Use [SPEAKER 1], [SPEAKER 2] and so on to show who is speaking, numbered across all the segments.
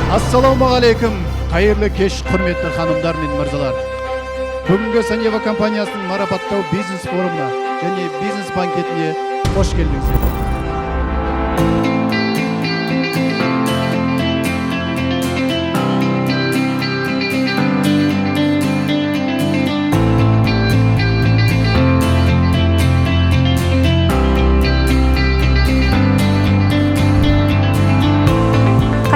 [SPEAKER 1] Ассалаумағалейкум, қайырлы кеш, құрметті ханымдар мен мырзалар. Бүгінгі Санева компаниясының марапаттау бизнес форумына және бизнес банкетіне қош келдіңіздер.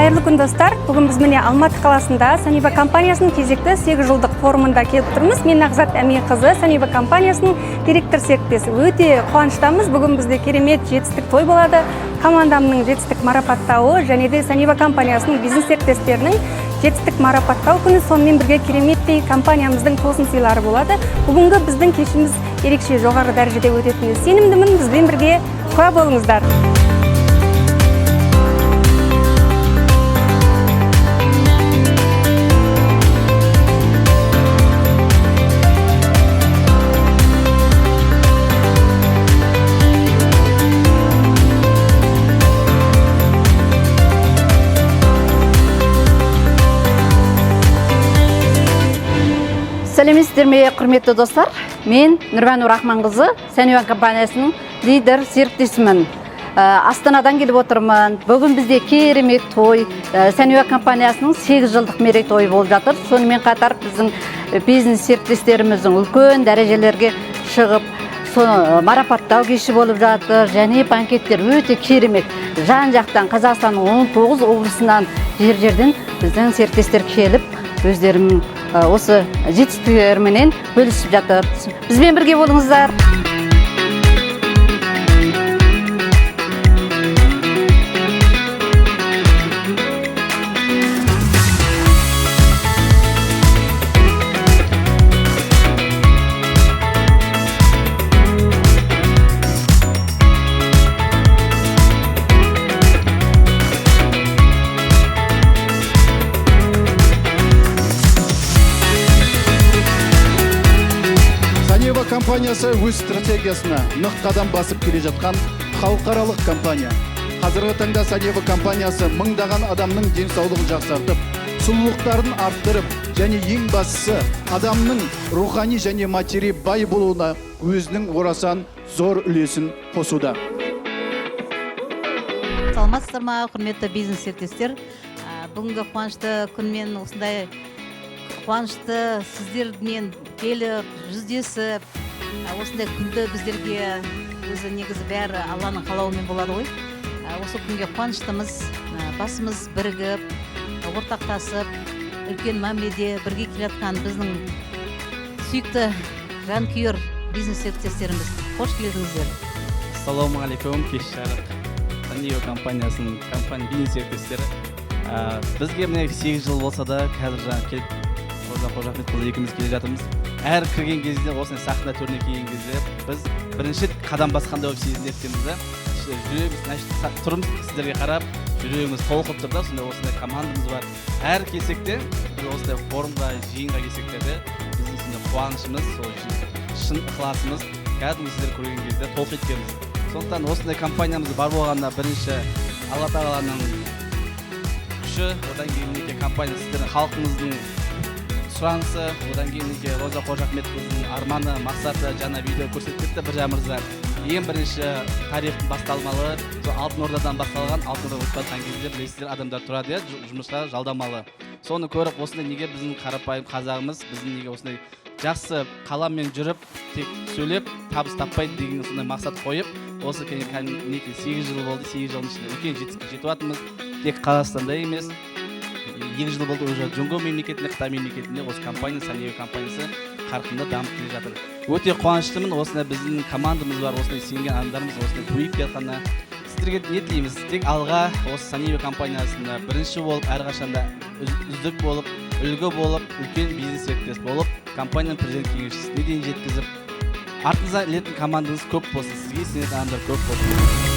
[SPEAKER 2] Қайырлы күн достар, бүгін біз міне Алматы қаласында Санева компаниясының кезекті 8 жылдық форумында келіп тұрмыз. Мен Ағзат Әмиқызы, Санева компаниясының директор серіктесі. Өте қуаныштамыз, бүгін бізде керемет жетістік той болады. Командамның жетістік марапаттауы және де Санева компаниясының бизнес серіктестерінің жетістік марапаттау күні, сонымен бірге кереметтей компаниямыздың тосын сыйлары болады. Бүгінгі біздің кешіміз ерекше жоғары дәрежеде өтетініне сенімдімін. Бізбен бірге куә болыңыздар.
[SPEAKER 3] Сәлеметсіздер ме, құрметті достар? Мен Нұрбану Рахманқызы, Санева компаниясының лидер серіктесімін. Астанадан келіп отырмын. Бүгін бізде керемет той, Санева компаниясының 8 жылдық мерейтойы болып жатыр. Сонымен қатар біздің бизнес серіктестеріміздің үлкен дәрежелерге шығып, марапаттау кеші болып жатыр. Және банкеттер өте керемет. Жан-жақтан Қазақстанның 19 облысынан жер-жерден біздің серіктестер келіп, өздерінің осы жетістіктеріменен бөлісіп жатыр. Бізбен бірге болыңыздар.
[SPEAKER 1] Санева компаниясы өз стратегиясына нық қадам басып келе жатқан халықаралық компания. Қазіргі таңда Санева компаниясы мыңдаған адамның денсаулығын жақсартып, сұлулықтарын арттырып, және ең бастысы адамның рухани және матери бай болуына өзінің орасан зор үлесін қосуда.
[SPEAKER 4] Саламатсыздар ма, құрметті бизнес серіктестер. Бүгінгі қуанышты күнмен осындай қуанышты сіздермен келіп, жүздесіп, осындай күнді біздерге өзі негізі бәрі Алланың қалауымен болады ғой. Осы күнге қуаныштымыз, басымыз бірігіп, ортақтасып, үлкен мәміледе бірге келе жатқан біздің сүйікті жанкүйер бизнес серіктестеріміз. Қош келдіңіздер.
[SPEAKER 5] Ассалаумағалейкум, кеш жарық. Санева компаниясының бизнес серіктестері. Бізге міне 8 жыл болса да, қазір жаңа келіп Қожахметқызы екеуміз келе жатырмыз. Әр кірген кезде, осындай сахна төріне келген кезде, біз бірінші қадам басқанда болып сезінетінімізді. Жүрегіміз, тұрмыз сіздерге қарап, жүрегіміз толқып тұр да, осындай командамыз бар. Әр келсекте, біз осындай форумға, жиынға келсектерде, біздің осындай қуанышымыз, шын ықыласымыз, кәдімгі сіздер көрген кезде толқ еткенбіз. Сондықтан осындай компаниямыз бар болғанда бірінші Алла тағаланың күші, одан кейін компания сіздердің халқыңыздың сұранысы, одан кейін Роза Қожахметқызының арманы, мақсаты жаңа видео көрсетті Біржан мырза. Ең бірінші тарихтың басталмалы, Алтын Ордадан басталған, Алтын Орда өтпеген кезде білесіздер адамдар тұрады, жұмысқа жалдамалы. Соны көріп, осындай неге біздің қарапайым қазағымыз, біздің неге осындай жақсы қаламмен жүріп, тек сөйлеп, табыс таппайды деген осындай мақсат қойып, осы 8 жыл болды, 8 жылдың ішінде үлкен жетістікке жетіп жатырмыз. Тек Қазақстанда емес, 2 жыл болды уже Джунго мемлекетінде, Қытай мемлекетінде осы компания, Санева компаниясы қарқынды дамып келе жатыр. Өте қуаныштымын, осындай біздің командамыз бар, осындай сенген адамдарымыз осындай көбейіп келатқанына. Сіздерге не тілейміз? Тек алға осы Санева компаниясында бірінші болып, әрқашанда үздік болып, үлгі болып, үлкен бизнес серіктес болып, компанияның президент кеңесшісіне дейін жеткізіп, артыңыздан ілетін командаңыз көп болсын, сізге сенетін адамдар көп болсын.